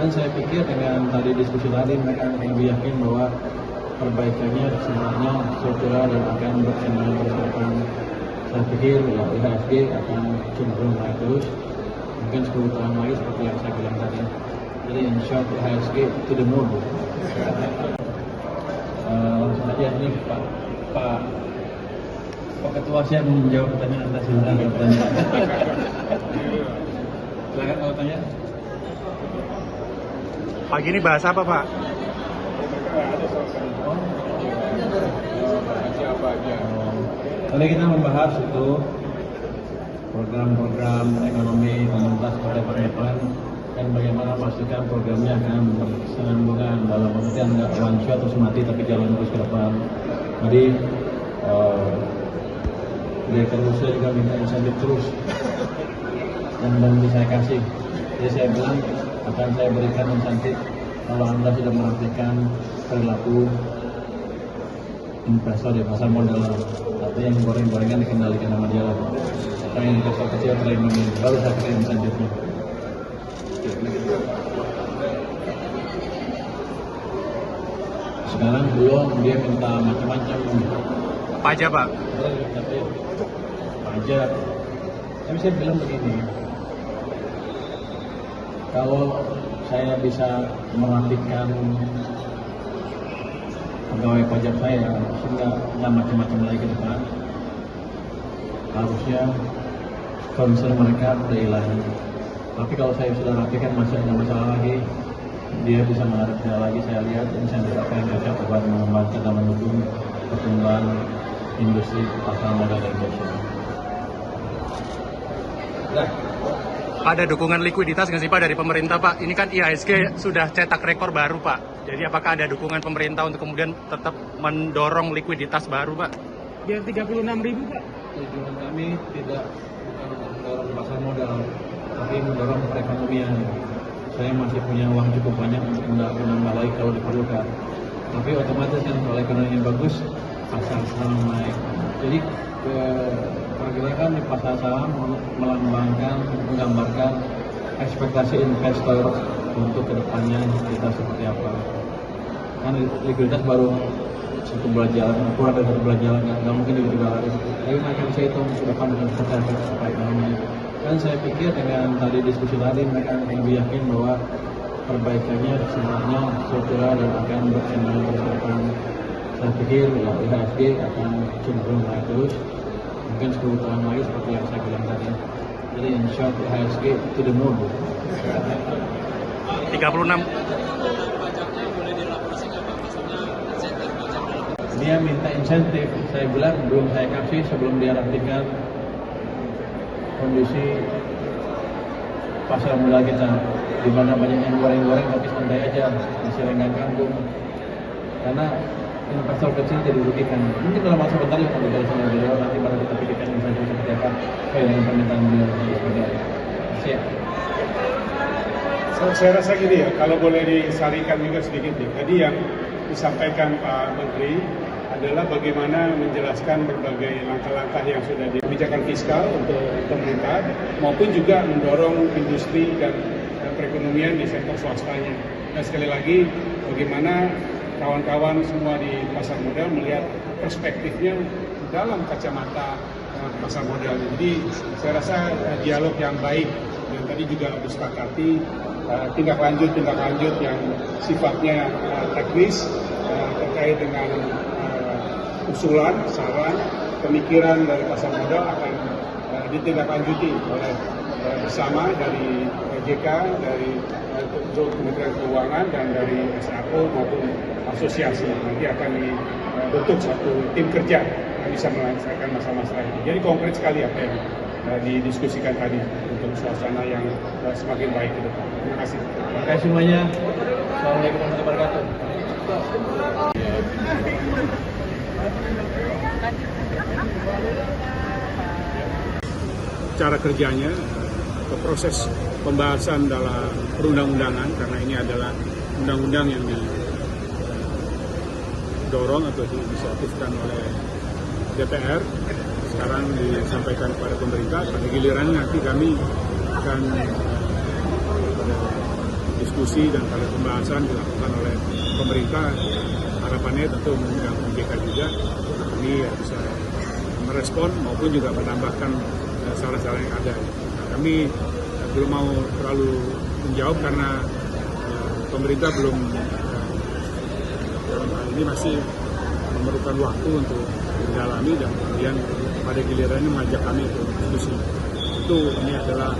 Dan saya pikir dengan tadi diskusi tadi mereka lebih yakin bahwa perbaikannya sebenarnya struktural dan akan berkesinambungan terus ke depan. Saya pikir ya IHSG akan cenderung naik terus, mungkin 10 tahun lagi seperti yang saya bilang tadi. Jadi in short IHSG to the moon. Langsung aja ini Pak Ketua siap menjawab pertanyaan Anda, silakan bertanya. Silakan kalau tanya. Pagi ini bahas apa, Pak? Kali kita membahas itu program-program ekonomi pemerintah seperti Pak dan bagaimana memastikan programnya akan berkesinambungan dalam pengertian nggak one shot terus mati tapi jalan terus ke depan. Jadi Direktur Usaha juga minta insentif terus dan belum saya kasih. Jadi saya bilang akan saya berikan insentif kalau Anda sudah merapikan perilaku investor di pasar modal, atau yang goreng-gorengan dikendalikan sama dia lah. Atau yang investor kecil terlindungi, baru saya kasih insentifnya. Sekarang belum, dia minta macam-macam. Pajak, Pak. Pajak. Tapi saya bilang begini, kalau saya bisa merapikan pegawai pajak saya sehingga nggak macam-macam lagi ke depan, harusnya concern mereka udah hilang. Tapi kalau saya sudah rapikan masih ada masalah lagi, dia bisa menghadap saya lagi. Saya lihat insentif apa yang cocok buat mengembangkan dan mendukung pertumbuhan industri pasar modal Indonesia. Ada dukungan likuiditas nggak sih Pak dari pemerintah, Pak? Ini kan IHSG sudah cetak rekor baru, Pak. Jadi apakah ada dukungan pemerintah untuk kemudian tetap mendorong likuiditas baru, Pak? Biar 36.000, Pak. Tujuan kami tidak bukan untuk mendorong pasar modal, tapi mendorong perekonomian. Saya masih punya uang cukup banyak untuk menambah lagi kalau diperlukan. Tapi otomatis kan kalau ekonomi bagus, pasar saham naik. Jadi pergerakan di pasar saham melambangkan, menggambarkan ekspektasi investor untuk kedepannya kita seperti apa. Kan likuiditas baru satu bulan jalan, kurang dari satu bulan jalan, nggak mungkin tiba-tiba lari. Tapi mereka bisa hitung ke depan dengan seperti apa ekonomi. Dan saya pikir dengan tadi diskusi tadi mereka lebih yakin bahwa perbaikannya sebenarnya struktural dan akan berkesinambungan terus ke depan. Saya pikir ya IHSG akan cenderung naik terus, mungkin 10 tahun lagi seperti yang saya bilang tadi. Jadi in short IHSG to the moon. 36. Dia minta insentif, saya bilang belum saya kasih sebelum dia rapikan kondisi pasar modal kita, di mana banyak yang goreng-goreng tapi santai aja, masih renggang kangkung. Karena investor kecil jadi dirugikan. Mungkin dalam masa bentar ya kalau sama beliau nanti baru kita pikirkan insentif seperti apa sesuai dengan permintaan beliau seperti apa. Siap. Saya rasa gini ya, kalau boleh disarikan juga sedikit nih. Tadi yang disampaikan Pak Menteri adalah bagaimana menjelaskan berbagai langkah-langkah yang sudah di kebijakan fiskal untuk pemerintah maupun juga mendorong industri dan perekonomian di sektor swastanya. Dan sekali lagi bagaimana kawan-kawan semua di pasar modal melihat perspektifnya dalam kacamata pasar modal. Jadi saya rasa dialog yang baik dan tadi juga disepakati tindak lanjut yang sifatnya teknis terkait dengan usulan, saran, pemikiran dari pasar modal akan ditindaklanjuti oleh bersama dari OJK, dari Kementerian Keuangan dan dari SAO maupun asosiasi. Nanti akan dibentuk satu tim kerja yang bisa menyelesaikan masalah-masalah ini. Jadi konkret sekali apa yang didiskusikan tadi untuk suasana yang semakin baik ke depan. Terima kasih. Terima kasih semuanya. Assalamualaikum warahmatullahi wabarakatuh. Cara kerjanya ke proses pembahasan dalam perundang-undangan, karena ini adalah undang-undang yang didorong atau diinisiatifkan oleh DPR, sekarang disampaikan kepada pemerintah. Pada giliran nanti kami akan diskusi dan pada pembahasan dilakukan oleh pemerintah. Harapannya tentu mengundang OJK juga, kami bisa merespon maupun juga menambahkan salah-salah yang ada. Kami belum mau terlalu menjawab karena pemerintah belum dalam hal ini masih memerlukan waktu untuk mendalami dan kemudian pada gilirannya mengajak kami untuk diskusi. Itu ini adalah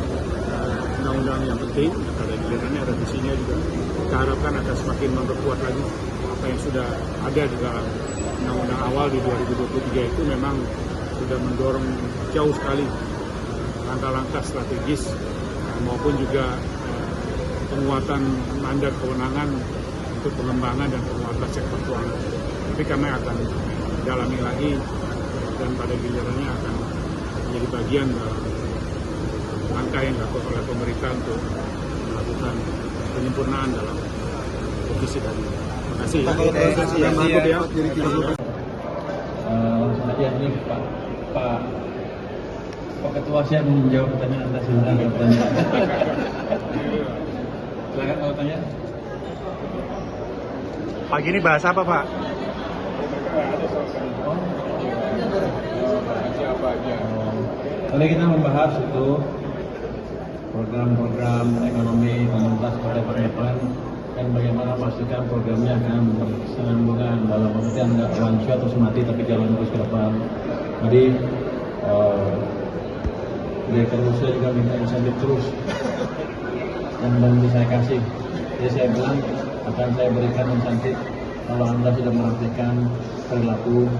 undang-undang yang penting, dan pada gilirannya revisinya juga kita harapkan akan semakin memperkuat lagi apa yang sudah ada di dalam undang-undang awal di 2023 itu memang sudah mendorong jauh sekali langkah-langkah strategis maupun juga penguatan mandat kewenangan untuk pengembangan dan penguatan sektor keuangan. Tapi kami akan dalami lagi dan pada gilirannya akan menjadi bagian dalam langkah yang dilakukan oleh pemerintah untuk melakukan penyempurnaan dalam revisi tadi. Terima kasih. Langsung aja ini Pak Ketua, saya mau menjawab pertanyaan Anda. Silakan bertanya. Silakan kalau tanya. Pagi ini bahas apa, Pak? Kali kita membahas itu program-program ekonomi pemerintah seperti pengenalan dan bagaimana memastikan programnya akan berkesinambungan dalam pengertian nggak one shot terus mati tapi jalan terus ke depan. Jadi Direktur Usaha juga minta insentif terus dan belum saya kasih. Jadi saya bilang akan saya berikan insentif kalau Anda sudah merapikan perilaku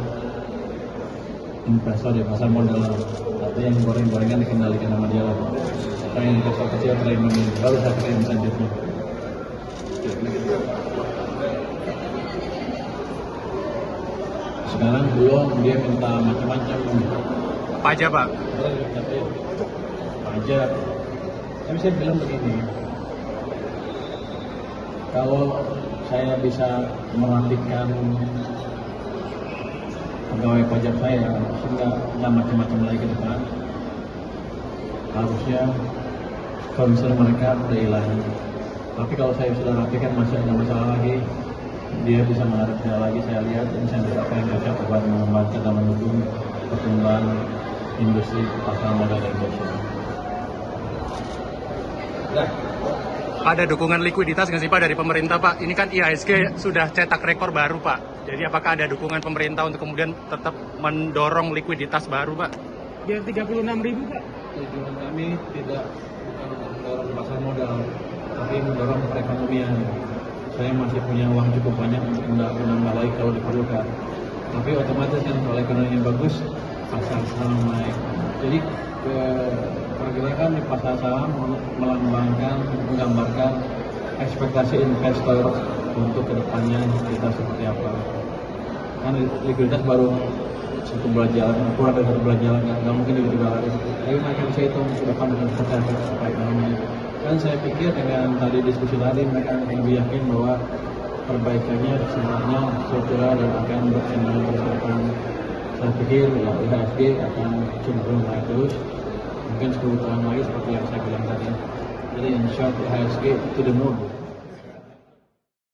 investor di pasar modal, atau yang goreng-gorengan dikendalikan sama dia lah. Atau yang investor kecil terlindungi, baru saya kasih insentifnya. Sekarang belum, dia minta macam-macam. Pajak, Pak. Pajak. Tapi saya bilang begini, kalau saya bisa merapikan pegawai pajak saya sehingga nggak macam-macam lagi ke depan, harusnya kalau misalnya mereka udah hilang. Tapi kalau saya sudah rapikan masih ada masalah lagi, dia bisa menghadap saya lagi. Saya lihat insentif apa yang cocok buat mengembangkan dan mendukung pertumbuhan industri pasar modal Indonesia. Ada dukungan likuiditas nggak sih Pak dari pemerintah, Pak? Ini kan IHSG sudah cetak rekor baru, Pak. Jadi apakah ada dukungan pemerintah untuk kemudian tetap mendorong likuiditas baru, Pak? Biar 36.000, Pak. Tujuan kami tidak bukan mendorong pasar modal, tapi mendorong perekonomian. Saya masih punya uang cukup banyak untuk menambah lagi kalau diperlukan. Tapi otomatis kan kalau ekonomi yang bagus, pasar saham naik. Jadi pergerakan di pasar saham melambangkan, menggambarkan ekspektasi investor untuk kedepannya kita seperti apa. Kan likuiditas baru satu bulan jalan, kurang dari satu bulan jalan, nggak mungkin tiba-tiba lari. Tapi mereka bisa hitung ke depan dengan seperti apa ekonomi. Dan saya pikir dengan tadi diskusi tadi mereka lebih yakin bahwa perbaikannya sebenarnya struktural dan akan berkesinambungan terus ke depan. Saya pikir ya IHSG akan cenderung naik terus, mungkin 10 tahun lagi seperti yang saya bilang tadi. Jadi in short IHSG to the moon.